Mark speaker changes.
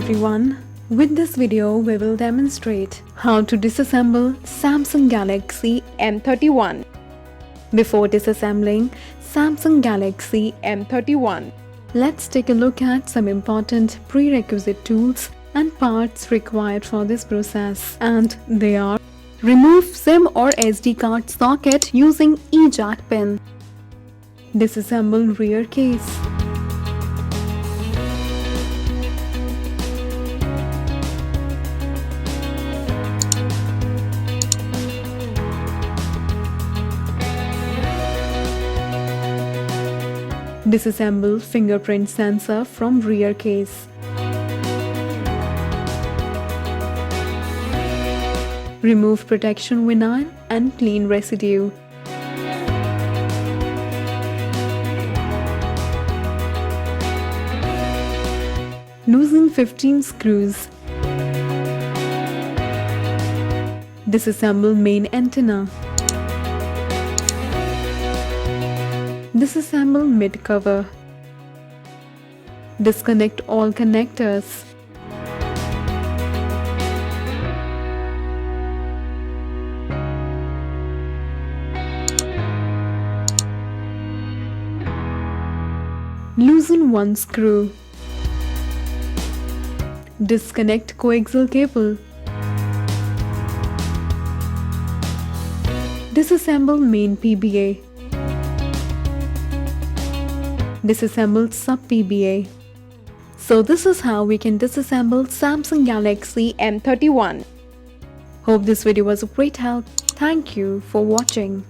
Speaker 1: everyone. With this video, we will demonstrate how to disassemble Samsung Galaxy M31. Before disassembling Samsung Galaxy M31, let's take a look at some important prerequisite tools and parts required for this process, and they are: remove SIM or SD card socket using eJack pin, disassemble rear case, disassemble fingerprint sensor from rear case, remove protection vinyl and clean residue, loosen 15 screws, disassemble main antenna, disassemble mid cover, disconnect all connectors, loosen one screw, disconnect coaxial cable, disassemble main PBA, disassemble sub PBA. So this is how we can disassemble Samsung Galaxy M31. Hope this video was of great help. Thank you for watching.